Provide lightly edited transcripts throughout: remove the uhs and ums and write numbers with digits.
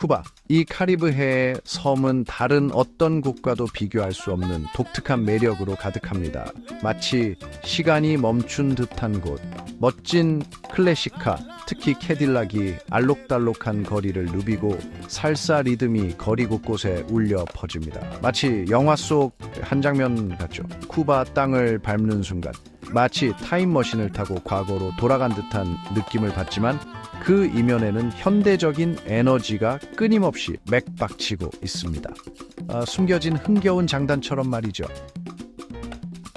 쿠바. 이 카리브해의 섬은 다른 어떤 곳과도 비교할 수 없는 독특한 매력으로 가득합니다. 마치 시간이 멈춘 듯한 곳. 멋진 클래식카, 특히 캐딜락이 알록달록한 거리를 누비고 살사 리듬이 거리 곳곳에 울려 퍼집니다. 마치 영화 속 한 장면 같죠. 쿠바 땅을 밟는 순간 마치 타임머신을 타고 과거로 돌아간 듯한 느낌을 받지만 그 이면에는 현대적인 에너지가 끊임없이 맥박치고 있습니다. 숨겨진 흥겨운 장단처럼 말이죠.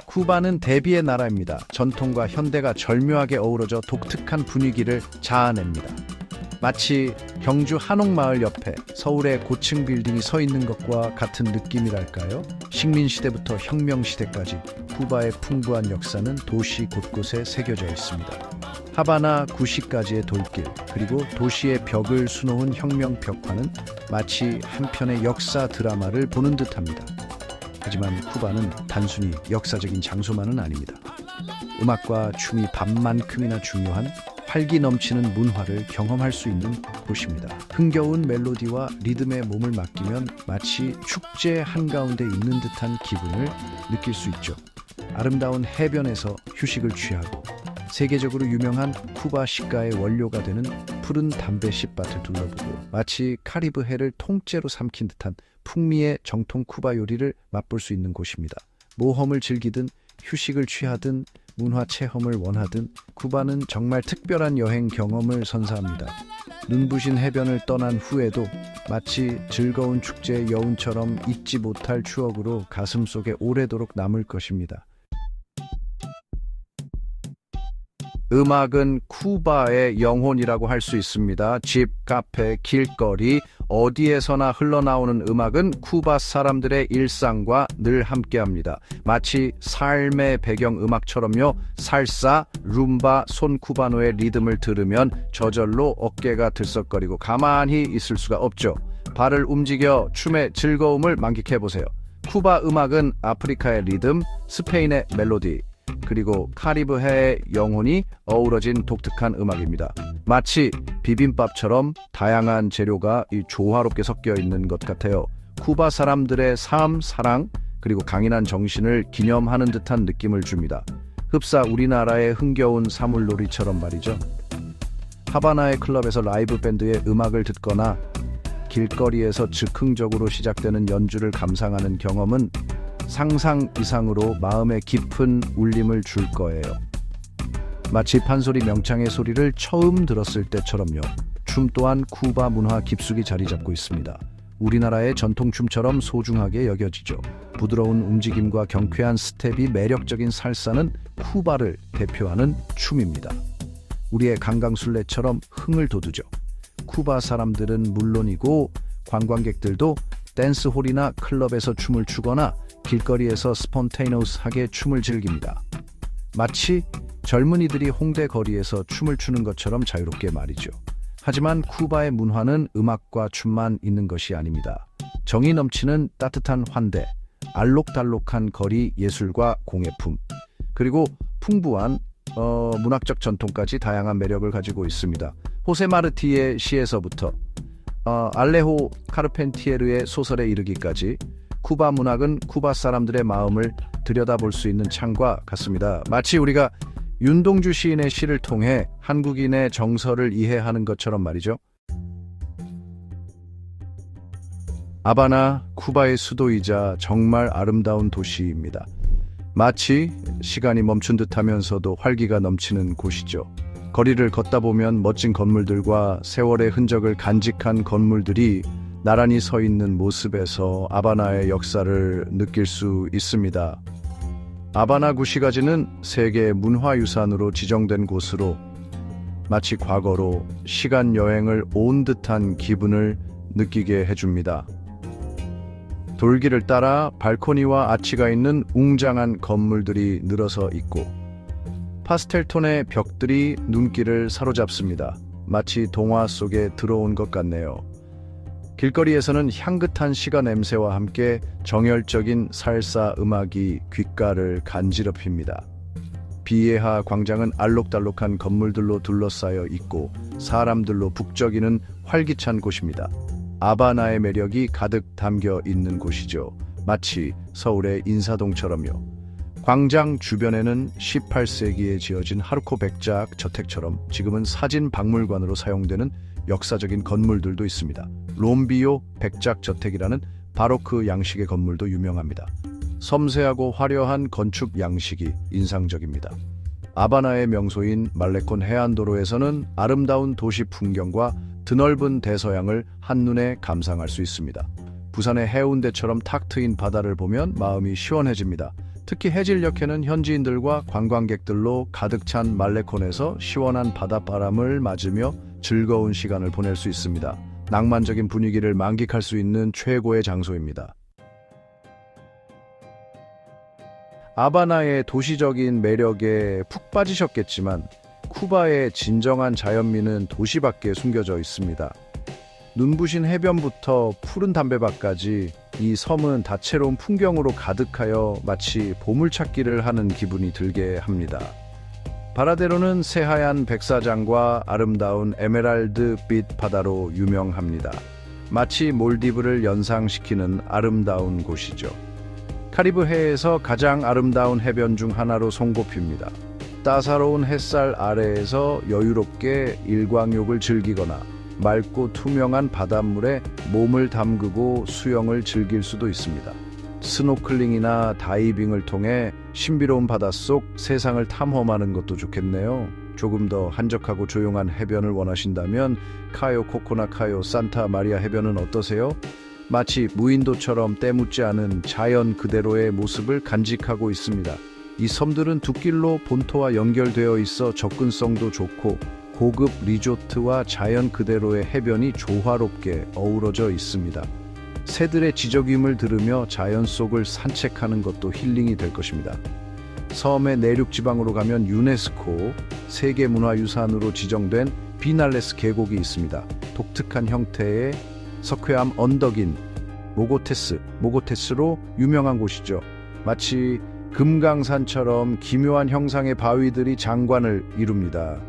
쿠바는 대비의 나라입니다. 전통과 현대가 절묘하게 어우러져 독특한 분위기를 자아냅니다. 마치 경주 한옥마을 옆에 서울의 고층 빌딩이 서 있는 것과 같은 느낌이랄까요? 식민시대부터 혁명시대까지 쿠바의 풍부한 역사는 도시 곳곳에 새겨져 있습니다. 하바나 구시까지의 돌길, 그리고 도시의 벽을 수놓은 혁명 벽화는 마치 한 편의 역사 드라마를 보는 듯합니다. 하지만 쿠바는 단순히 역사적인 장소만은 아닙니다. 음악과 춤이 밤만큼이나 중요한 활기 넘치는 문화를 경험할 수 있는 곳입니다. 흥겨운 멜로디와 리듬에 몸을 맡기면 마치 축제 한가운데 있는 듯한 기분을 느낄 수 있죠. 아름다운 해변에서 휴식을 취하고 세계적으로 유명한 쿠바 시가의 원료가 되는 푸른 담배 씨밭을 둘러보고 마치 카리브해를 통째로 삼킨 듯한 풍미의 정통 쿠바 요리를 맛볼 수 있는 곳입니다. 모험을 즐기든 휴식을 취하든 문화 체험을 원하든 쿠바는 정말 특별한 여행 경험을 선사합니다. 눈부신 해변을 떠난 후에도 마치 즐거운 축제의 여운처럼 잊지 못할 추억으로 가슴속에 오래도록 남을 것입니다. 음악은 쿠바의 영혼이라고 할 수 있습니다. 집, 카페, 길거리, 어디에서나 흘러나오는 음악은 쿠바 사람들의 일상과 늘 함께합니다. 마치 삶의 배경 음악처럼요. 살사, 룸바, 손쿠바노의 리듬을 들으면 저절로 어깨가 들썩거리고 가만히 있을 수가 없죠. 발을 움직여 춤의 즐거움을 만끽해보세요. 쿠바 음악은 아프리카의 리듬, 스페인의 멜로디, 그리고 카리브해의 영혼이 어우러진 독특한 음악입니다. 마치 비빔밥처럼 다양한 재료가 조화롭게 섞여 있는 것 같아요. 쿠바 사람들의 삶, 사랑, 그리고 강인한 정신을 기념하는 듯한 느낌을 줍니다. 흡사 우리나라의 흥겨운 사물놀이처럼 말이죠. 하바나의 클럽에서 라이브 밴드의 음악을 듣거나 길거리에서 즉흥적으로 시작되는 연주를 감상하는 경험은 상상 이상으로 마음에 깊은 울림을 줄 거예요. 마치 판소리 명창의 소리를 처음 들었을 때처럼요. 춤 또한 쿠바 문화 깊숙이 자리 잡고 있습니다. 우리나라의 전통춤처럼 소중하게 여겨지죠. 부드러운 움직임과 경쾌한 스텝이 매력적인 살사는 쿠바를 대표하는 춤입니다. 우리의 강강술래처럼 흥을 돋우죠. 쿠바 사람들은 물론이고 관광객들도 댄스홀이나 클럽에서 춤을 추거나 길거리에서 스폰테이너스하게 춤을 즐깁니다. 마치 젊은이들이 홍대 거리에서 춤을 추는 것처럼 자유롭게 말이죠. 하지만 쿠바의 문화는 음악과 춤만 있는 것이 아닙니다. 정이 넘치는 따뜻한 환대, 알록달록한 거리 예술과 공예품, 그리고 풍부한 문학적 전통까지 다양한 매력을 가지고 있습니다. 호세 마르티의 시에서부터 알레호 카르펜티에르의 소설에 이르기까지 쿠바 문학은 쿠바 사람들의 마음을 들여다볼 수 있는 창과 같습니다. 마치 우리가 윤동주 시인의 시를 통해 한국인의 정서를 이해하는 것처럼 말이죠. 하바나, 쿠바의 수도이자 정말 아름다운 도시입니다. 마치 시간이 멈춘 듯하면서도 활기가 넘치는 곳이죠. 거리를 걷다 보면 멋진 건물들과 세월의 흔적을 간직한 건물들이 나란히 서 있는 모습에서 하바나의 역사를 느낄 수 있습니다. 하바나 구시가지는 세계 문화유산으로 지정된 곳으로 마치 과거로 시간 여행을 온 듯한 기분을 느끼게 해줍니다. 돌길을 따라 발코니와 아치가 있는 웅장한 건물들이 늘어서 있고 파스텔톤의 벽들이 눈길을 사로잡습니다. 마치 동화 속에 들어온 것 같네요. 길거리에서는 향긋한 시가 냄새와 함께 정열적인 살사 음악이 귓가를 간지럽힙니다. 비에하 광장은 알록달록한 건물들로 둘러싸여 있고 사람들로 북적이는 활기찬 곳입니다. 아바나의 매력이 가득 담겨 있는 곳이죠. 마치 서울의 인사동처럼요. 광장 주변에는 18세기에 지어진 하르코 백작 저택처럼 지금은 사진 박물관으로 사용되는 역사적인 건물들도 있습니다. 롬비오 백작 저택이라는 바로크 양식의 건물도 유명합니다. 섬세하고 화려한 건축 양식이 인상적입니다. 아바나의 명소인 말레콘 해안도로에서는 아름다운 도시 풍경과 드넓은 대서양을 한눈에 감상할 수 있습니다. 부산의 해운대처럼 탁 트인 바다를 보면 마음이 시원해집니다. 특히 해질녘에는 현지인들과 관광객들로 가득 찬 말레콘에서 시원한 바닷바람을 맞으며 즐거운 시간을 보낼 수 있습니다. 낭만적인 분위기를 만끽할 수 있는 최고의 장소입니다. 아바나의 도시적인 매력에 푹 빠지셨겠지만 쿠바의 진정한 자연미는 도시 밖에 숨겨져 있습니다. 눈부신 해변부터 푸른 담배밭까지 이 섬은 다채로운 풍경으로 가득하여 마치 보물찾기를 하는 기분이 들게 합니다. 바라데로는 새하얀 백사장과 아름다운 에메랄드빛 바다로 유명합니다. 마치 몰디브를 연상시키는 아름다운 곳이죠. 카리브해에서 가장 아름다운 해변 중 하나로 손꼽힙니다. 따사로운 햇살 아래에서 여유롭게 일광욕을 즐기거나 맑고 투명한 바닷물에 몸을 담그고 수영을 즐길 수도 있습니다. 스노클링이나 다이빙을 통해 신비로운 바닷속 세상을 탐험하는 것도 좋겠네요. 조금 더 한적하고 조용한 해변을 원하신다면 카요 코코나 카요 산타 마리아 해변은 어떠세요? 마치 무인도처럼 때묻지 않은 자연 그대로의 모습을 간직하고 있습니다. 이 섬들은 둑길로 본토와 연결되어 있어 접근성도 좋고 고급 리조트와 자연 그대로의 해변이 조화롭게 어우러져 있습니다. 새들의 지저귀음을 들으며 자연 속을 산책하는 것도 힐링이 될 것입니다. 섬의 내륙 지방으로 가면 유네스코 세계문화유산으로 지정된 비날레스 계곡이 있습니다. 독특한 형태의 석회암 언덕인 모고테스로 유명한 곳이죠. 마치 금강산처럼 기묘한 형상의 바위들이 장관을 이룹니다.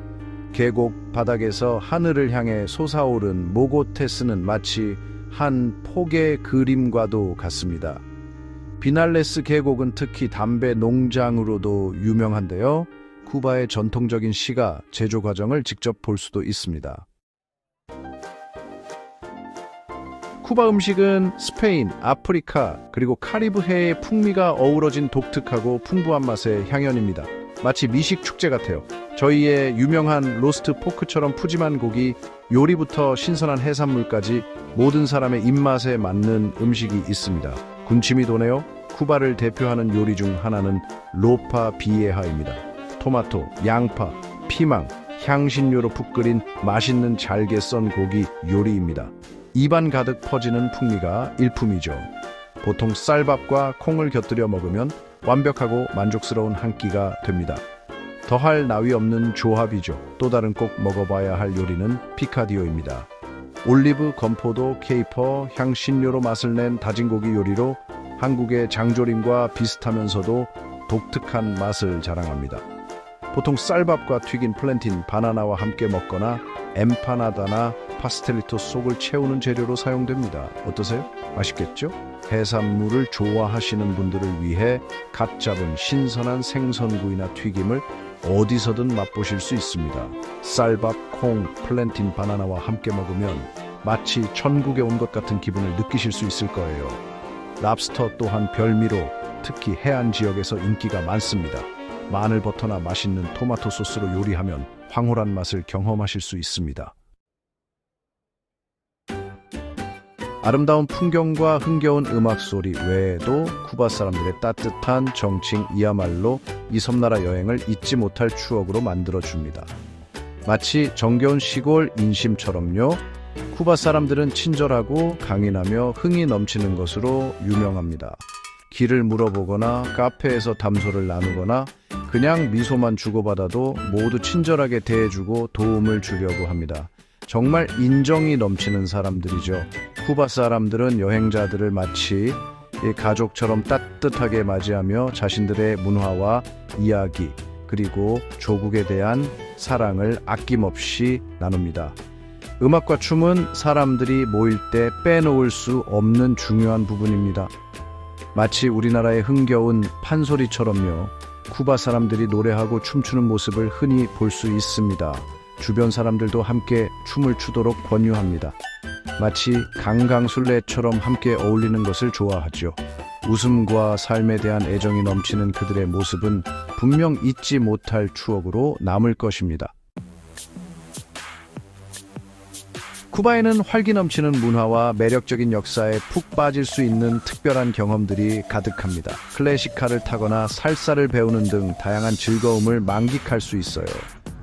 계곡 바닥에서 하늘을 향해 솟아오른 모고테스는 마치 한 폭의 그림과도 같습니다. 비날레스 계곡은 특히 담배 농장으로도 유명한데요. 쿠바의 전통적인 시가 제조 과정을 직접 볼 수도 있습니다. 쿠바 음식은 스페인, 아프리카, 그리고 카리브해의 풍미가 어우러진 독특하고 풍부한 맛의 향연입니다. 마치 미식 축제 같아요. 저희의 유명한 로스트 포크처럼 푸짐한 고기, 요리부터 신선한 해산물까지 모든 사람의 입맛에 맞는 음식이 있습니다. 군침이 도네요. 쿠바를 대표하는 요리 중 하나는 로파 비에하입니다. 토마토, 양파, 피망, 향신료로 푹 끓인 맛있는 잘게 썬 고기 요리입니다. 입안 가득 퍼지는 풍미가 일품이죠. 보통 쌀밥과 콩을 곁들여 먹으면 완벽하고 만족스러운 한 끼가 됩니다. 더할 나위 없는 조합이죠. 또 다른 꼭 먹어봐야 할 요리는 피카디오입니다. 올리브, 건포도, 케이퍼, 향신료로 맛을 낸 다진 고기 요리로 한국의 장조림과 비슷하면서도 독특한 맛을 자랑합니다. 보통 쌀밥과 튀긴 플랜틴, 바나나와 함께 먹거나 엠파나다나 파스텔리토 속을 채우는 재료로 사용됩니다. 어떠세요? 맛있겠죠? 해산물을 좋아하시는 분들을 위해 갓 잡은 신선한 생선구이나 튀김을 어디서든 맛보실 수 있습니다. 쌀밥, 콩, 플랜틴, 바나나와 함께 먹으면 마치 천국에 온 것 같은 기분을 느끼실 수 있을 거예요. 랍스터 또한 별미로 특히 해안 지역에서 인기가 많습니다. 마늘버터나 맛있는 토마토 소스로 요리하면 황홀한 맛을 경험하실 수 있습니다. 아름다운 풍경과 흥겨운 음악 소리 외에도 쿠바 사람들의 따뜻한 정칭이야말로 이 섬나라 여행을 잊지 못할 추억으로 만들어줍니다. 마치 정겨운 시골 인심처럼요. 쿠바 사람들은 친절하고 강인하며 흥이 넘치는 것으로 유명합니다. 길을 물어보거나 카페에서 담소를 나누거나 그냥 미소만 주고받아도 모두 친절하게 대해주고 도움을 주려고 합니다. 정말 인정이 넘치는 사람들이죠. 쿠바 사람들은 여행자들을 마치 가족처럼 따뜻하게 맞이하며 자신들의 문화와 이야기 그리고 조국에 대한 사랑을 아낌없이 나눕니다. 음악과 춤은 사람들이 모일 때 빼놓을 수 없는 중요한 부분입니다. 마치 우리나라의 흥겨운 판소리처럼요. 쿠바 사람들이 노래하고 춤추는 모습을 흔히 볼 수 있습니다. 주변 사람들도 함께 춤을 추도록 권유합니다. 마치 강강술래처럼 함께 어울리는 것을 좋아하죠. 웃음과 삶에 대한 애정이 넘치는 그들의 모습은 분명 잊지 못할 추억으로 남을 것입니다. 쿠바에는 활기 넘치는 문화와 매력적인 역사에 푹 빠질 수 있는 특별한 경험들이 가득합니다. 클래식카를 타거나 살사를 배우는 등 다양한 즐거움을 만끽할 수 있어요.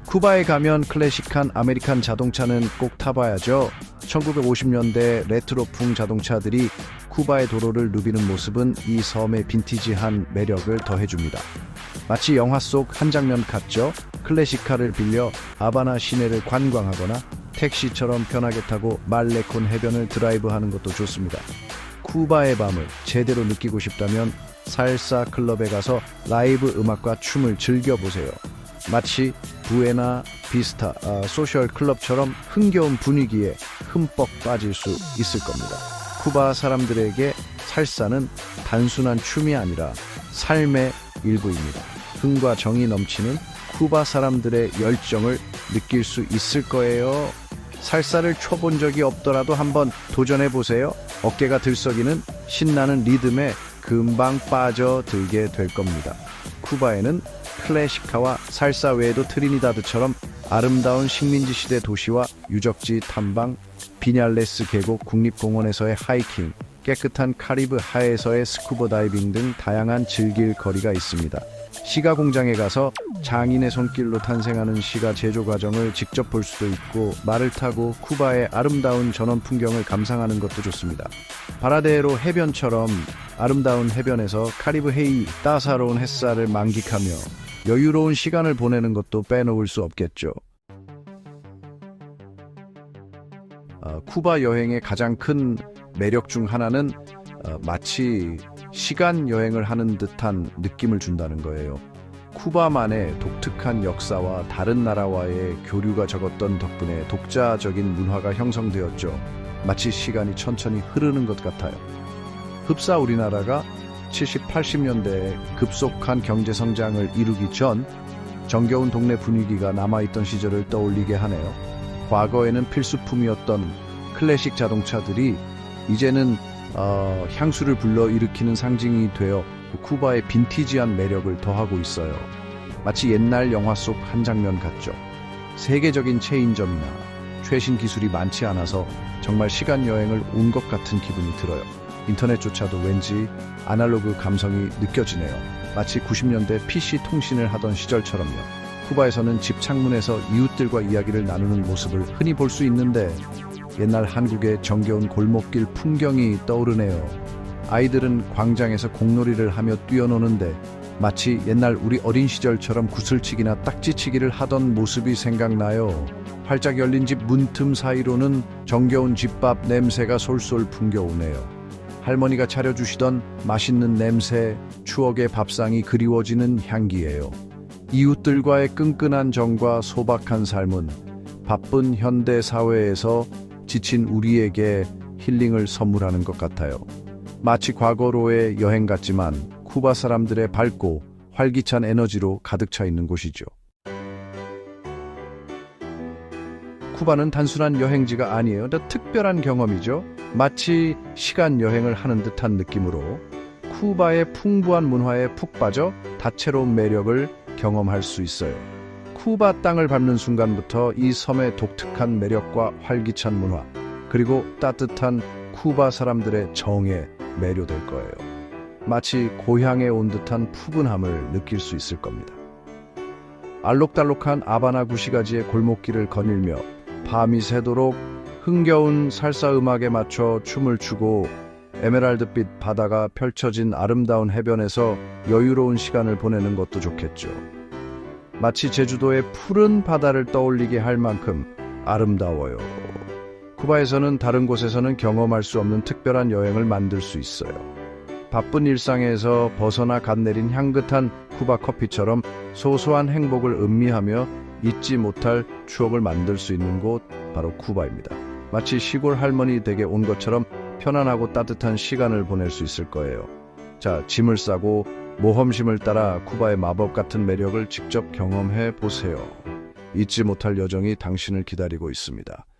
쿠바에 가면 클래식한 아메리칸 자동차는 꼭 타봐야죠. 1950년대 레트로풍 자동차들이 쿠바의 도로를 누비는 모습은 이 섬의 빈티지한 매력을 더해줍니다. 마치 영화 속 한 장면 같죠? 클래식카를 빌려 하바나 시내를 관광하거나 택시처럼 편하게 타고 말레콘 해변을 드라이브하는 것도 좋습니다. 쿠바의 밤을 제대로 느끼고 싶다면 살사 클럽에 가서 라이브 음악과 춤을 즐겨보세요. 마치 부에나 비스타 소셜 클럽처럼 흥겨운 분위기에 흠뻑 빠질 수 있을 겁니다. 쿠바 사람들에게 살사는 단순한 춤이 아니라 삶의 일부입니다. 흥과 정이 넘치는 쿠바 사람들의 열정을 느낄 수 있을 거예요. 살사를 춰본 적이 없더라도 한번 도전해보세요. 어깨가 들썩이는 신나는 리듬에 금방 빠져들게 될 겁니다. 쿠바에는 클래식카와 살사 외에도 트리니다드처럼 아름다운 식민지 시대 도시와 유적지 탐방, 비냘레스 계곡 국립공원에서의 하이킹, 깨끗한 카리브 하에서의 스쿠버 다이빙 등 다양한 즐길 거리가 있습니다. 시가 공장에 가서 장인의 손길로 탄생하는 시가 제조 과정을 직접 볼 수도 있고 말을 타고 쿠바의 아름다운 전원 풍경을 감상하는 것도 좋습니다. 바라데로 해변처럼 아름다운 해변에서 카리브 헤이 따사로운 햇살을 만끽하며 여유로운 시간을 보내는 것도 빼놓을 수 없겠죠. 쿠바 여행의 가장 큰 매력 중 하나는 마치 시간 여행을 하는 듯한 느낌을 준다는 거예요. 쿠바만의 독특한 역사와 다른 나라와의 교류가 적었던 덕분에 독자적인 문화가 형성되었죠. 마치 시간이 천천히 흐르는 것 같아요. 흡사 우리나라가 70, 80년대에 급속한 경제 성장을 이루기 전 정겨운 동네 분위기가 남아있던 시절을 떠올리게 하네요. 과거에는 필수품이었던 클래식 자동차들이 이제는 향수를 불러일으키는 상징이 되어 쿠바의 빈티지한 매력을 더하고 있어요. 마치 옛날 영화 속 한 장면 같죠. 세계적인 체인점이나 최신 기술이 많지 않아서 정말 시간 여행을 온 것 같은 기분이 들어요. 인터넷조차도 왠지 아날로그 감성이 느껴지네요. 마치 90년대 PC 통신을 하던 시절처럼요. 쿠바에서는 집 창문에서 이웃들과 이야기를 나누는 모습을 흔히 볼 수 있는데 옛날 한국의 정겨운 골목길 풍경이 떠오르네요. 아이들은 광장에서 공놀이를 하며 뛰어노는데 마치 옛날 우리 어린 시절처럼 구슬치기나 딱지치기를 하던 모습이 생각나요. 활짝 열린 집 문틈 사이로는 정겨운 집밥 냄새가 솔솔 풍겨오네요. 할머니가 차려주시던 맛있는 냄새, 추억의 밥상이 그리워지는 향기예요. 이웃들과의 끈끈한 정과 소박한 삶은 바쁜 현대 사회에서 지친 우리에게 힐링을 선물하는 것 같아요. 마치 과거로의 여행 같지만 쿠바 사람들의 밝고 활기찬 에너지로 가득 차 있는 곳이죠. 쿠바는 단순한 여행지가 아니에요. 더 특별한 경험이죠. 마치 시간 여행을 하는 듯한 느낌으로 쿠바의 풍부한 문화에 푹 빠져 다채로운 매력을 경험할 수 있어요. 쿠바 땅을 밟는 순간부터 이 섬의 독특한 매력과 활기찬 문화, 그리고 따뜻한 쿠바 사람들의 정에 매료될 거예요. 마치 고향에 온 듯한 푸근함을 느낄 수 있을 겁니다. 알록달록한 아바나 구시가지의 골목길을 거닐며 밤이 새도록 흥겨운 살사 음악에 맞춰 춤을 추고 에메랄드빛 바다가 펼쳐진 아름다운 해변에서 여유로운 시간을 보내는 것도 좋겠죠. 마치 제주도의 푸른 바다를 떠올리게 할 만큼 아름다워요. 쿠바에서는 다른 곳에서는 경험할 수 없는 특별한 여행을 만들 수 있어요. 바쁜 일상에서 벗어나 갓 내린 향긋한 쿠바 커피처럼 소소한 행복을 음미하며 잊지 못할 추억을 만들 수 있는 곳, 바로 쿠바입니다. 마치 시골 할머니 댁에 온 것처럼 편안하고 따뜻한 시간을 보낼 수 있을 거예요. 자, 짐을 싸고 모험심을 따라 쿠바의 마법 같은 매력을 직접 경험해 보세요. 잊지 못할 여정이 당신을 기다리고 있습니다.